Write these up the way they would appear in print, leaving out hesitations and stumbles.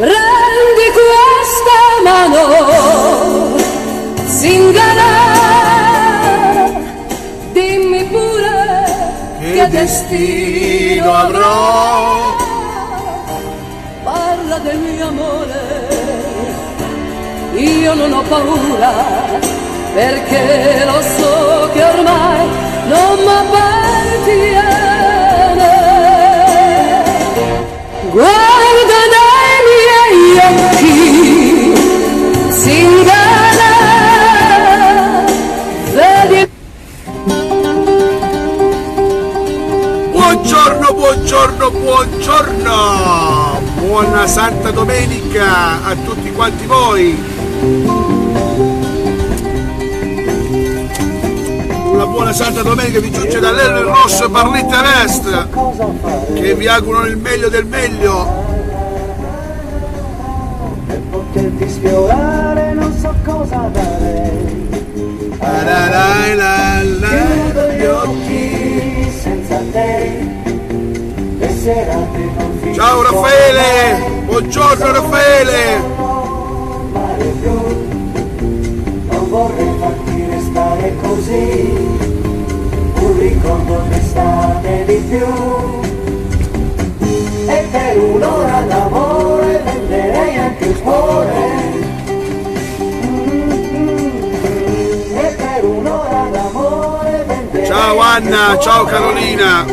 Prendi questa mano, zingara, dimmi pure che destino avrò. Parla del mio amore, io non ho paura, perché lo so che ormai non m'appartiene. Guarda nei miei occhi, zingara, vedi. Buongiorno, buongiorno, buongiorno! Buona Santa Domenica a tutti quanti voi! Una buona Santa Domenica vi giunge dall'Elio Rosso Barletta Est, che vi augurano il meglio del meglio. Per poterti sfiorare non so cosa dare. Chiudo gli occhi senza te, le serate non finiscono. Ciao Raffaele, buongiorno Raffaele. Mare blu, non vorrei farti restare così, un ricordo d'estate di più. E per un'ora d'amore venderei anche il cuore. E per un'ora d'amore venderei. Ciao Anna, ciao Carolina.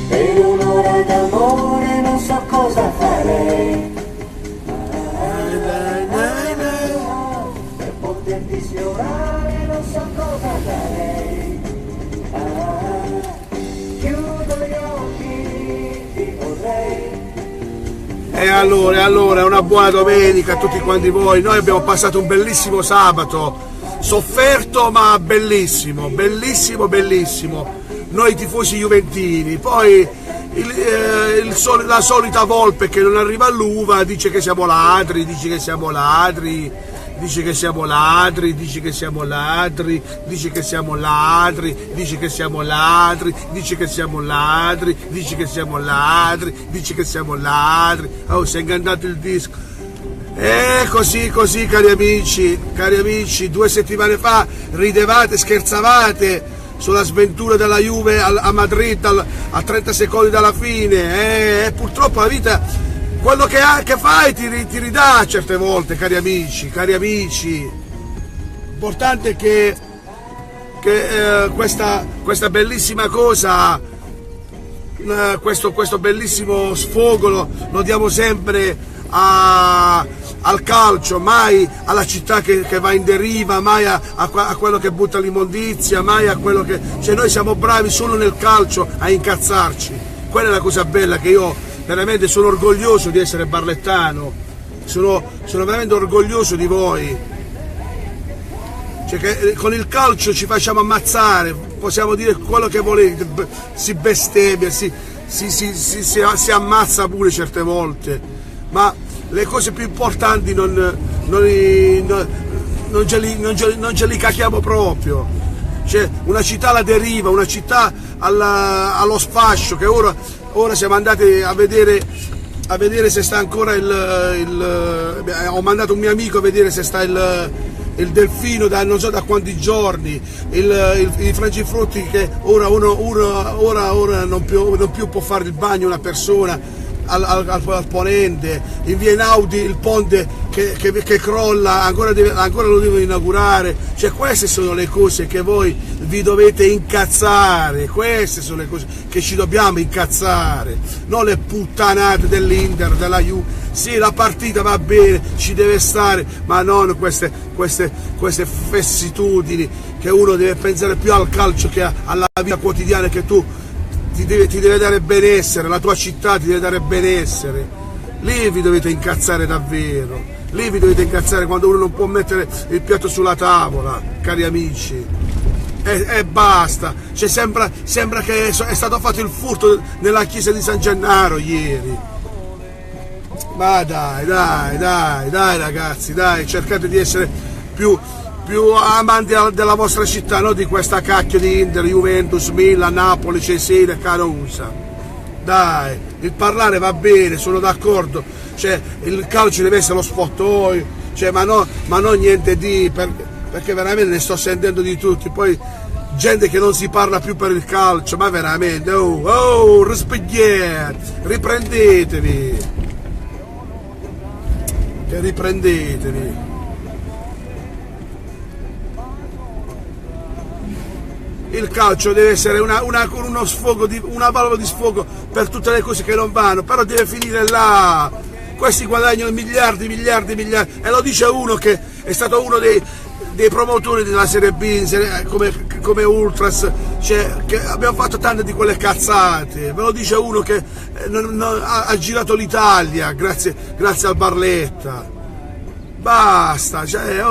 Per un'ora d'amore non so cosa farei. Per poterti sfiorare non so cosa darei. Chiudo gli occhi, ti vorrei. E allora, una buona domenica a tutti quanti voi. Noi abbiamo passato un bellissimo sabato, sofferto ma bellissimo, bellissimo, bellissimo. Noi tifosi juventini, poi la solita volpe che non arriva all'uva dice che siamo ladri, dice che siamo ladri, dice che siamo ladri, dice che siamo ladri, dice che siamo ladri, dice che siamo ladri, dice che siamo ladri, dice che siamo ladri, dice che siamo ladri. Oh, si è ingannato il disco. Così cari amici, 2 settimane fa ridevate, scherzavate sulla sventura della Juve a Madrid a 30 secondi dalla fine. Purtroppo la vita, quello che fai ti ridà certe volte, cari amici. L'importante è che questa bellissima cosa, questo bellissimo sfogo lo diamo sempre al calcio, mai alla città che va in deriva, mai a quello che butta l'immondizia, mai a quello che... Cioè noi siamo bravi solo nel calcio a incazzarci. Quella è la cosa bella, che io veramente sono orgoglioso di essere barlettano, sono veramente orgoglioso di voi. Cioè che con il calcio ci facciamo ammazzare, possiamo dire quello che volete, si bestemmia, si ammazza pure certe volte, ma le cose più importanti non ce li cacchiamo proprio. C'è una città alla deriva, una città allo sfascio, che ora siamo andati a vedere se sta ancora ho mandato un mio amico a vedere se sta il delfino da non so da quanti giorni, i frangifrutti, che ora non più può fare il bagno una persona al ponente, in via Einaudi il ponte che crolla, ancora lo devono inaugurare. Cioè queste sono le cose che voi vi dovete incazzare, queste sono le cose che ci dobbiamo incazzare, non le puttanate dell'Inter, della Juve. Sì, la partita va bene, ci deve stare, ma non queste fessitudini, che uno deve pensare più al calcio che alla vita quotidiana, che tu ti deve dare benessere, la tua città ti deve dare benessere. Lì vi dovete incazzare davvero, lì vi dovete incazzare quando uno non può mettere il piatto sulla tavola, cari amici. E basta, cioè, sembra che è stato fatto il furto nella chiesa di San Gennaro ieri. Ma dai ragazzi, dai, cercate di essere più amanti della vostra città, non di questa cacchio di Inter, Juventus, Milan, Napoli, Cesena, Carusa. dai, il parlare va bene, sono d'accordo, cioè il calcio deve essere lo spogliatoio, cioè, ma non niente di, perché veramente ne sto sentendo di tutti, poi gente che non si parla più per il calcio, ma veramente, rispecchiate, riprendetevi, che riprendetevi. Il calcio deve essere uno sfogo, una valvola di sfogo per tutte le cose che non vanno, però deve finire là. Questi guadagnano miliardi, e lo dice uno che è stato uno dei promotori della Serie B come Ultras, cioè, che abbiamo fatto tante di quelle cazzate, ve lo dice uno che ha girato l'Italia grazie al Barletta. Basta, cioè,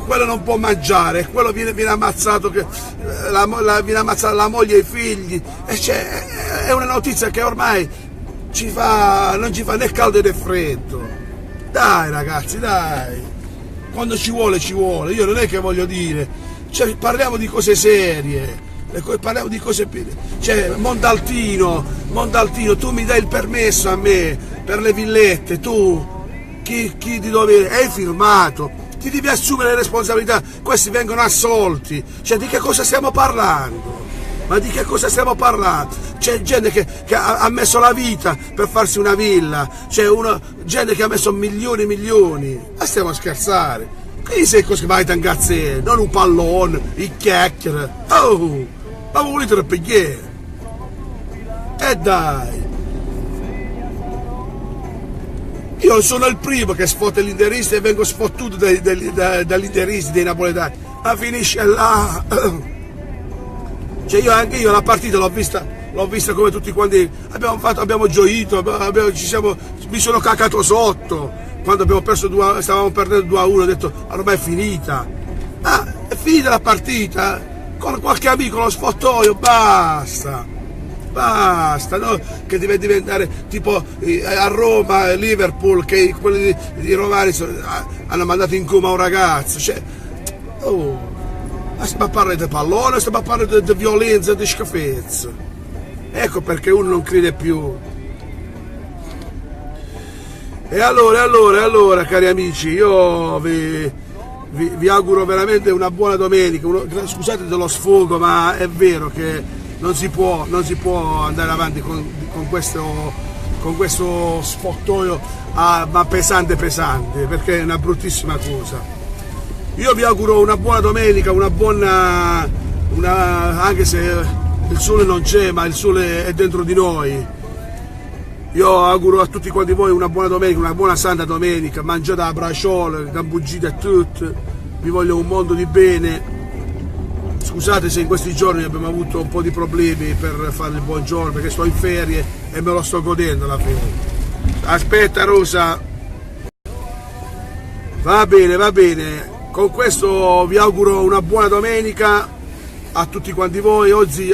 quello non può mangiare, quello viene ammazzato, viene ammazzata la moglie e i figli, e è una notizia che ormai non ci fa né caldo né freddo. Dai ragazzi, dai, quando ci vuole, io non è che voglio dire, cioè, parliamo di cose serie, parliamo di cose, cioè Montaltino, tu mi dai il permesso a me per le villette, tu chi di dove hai firmato, ti devi assumere le responsabilità, questi vengono assolti, cioè di che cosa stiamo parlando? Ma di che cosa stiamo parlando? C'è gente che ha messo la vita per farsi una villa, c'è gente che ha messo milioni, ma stiamo a scherzare? Qui sei così vai tangazzè, non un pallone, il chiacchiere, ma volete il pigliere? E dai! Io sono il primo che sfotte l'interista e vengo sfottuto dagli interisti, dei napoletani, ma finisce là. Cioè anche io la partita l'ho vista come tutti quanti, abbiamo gioito, mi sono cacato sotto, quando stavamo perdendo 2-1, ho detto ormai è finita, è finita la partita, con qualche amico lo sfottoio, basta, no? Che deve diventare tipo a Roma, Liverpool, che quelli di romani hanno mandato in coma un ragazzo, cioè, stiamo a parlare di pallone, stiamo a parlare di violenza, di schifezza. Ecco perché uno non crede più. E allora cari amici, io vi auguro veramente una buona domenica. Scusate dello sfogo, ma è vero che non si può andare avanti con questo spogliatoio ma pesante, perché è una bruttissima cosa. Io vi auguro una buona domenica, anche se il sole non c'è, ma il sole è dentro di noi. Io auguro a tutti quanti voi una buona domenica, una buona santa domenica, mangiate a braciola, gambugite a tutti, vi voglio un mondo di bene. Scusate se in questi giorni abbiamo avuto un po' di problemi per fare il buongiorno, perché sto in ferie e me lo sto godendo la ferie. Aspetta Rosa, va bene. Con questo vi auguro una buona domenica a tutti quanti voi. Oggi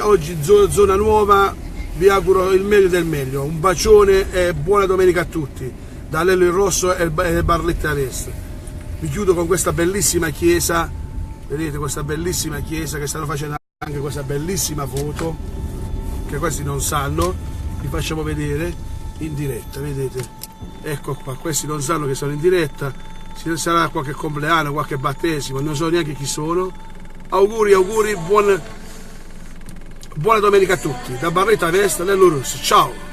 zona nuova, vi auguro il meglio del meglio. Un bacione e buona domenica a tutti. Da Lello il Rosso e Barletta Est. Vi chiudo con questa bellissima chiesa. Vedete questa bellissima chiesa, che stanno facendo anche questa bellissima foto, che questi non sanno. Vi facciamo vedere in diretta, vedete? Ecco qua, questi non sanno che sono in diretta. Ci sarà qualche compleanno, qualche battesimo, non so neanche chi sono. Auguri, buona domenica a tutti, da Barletta Est, Lello Rosso, ciao!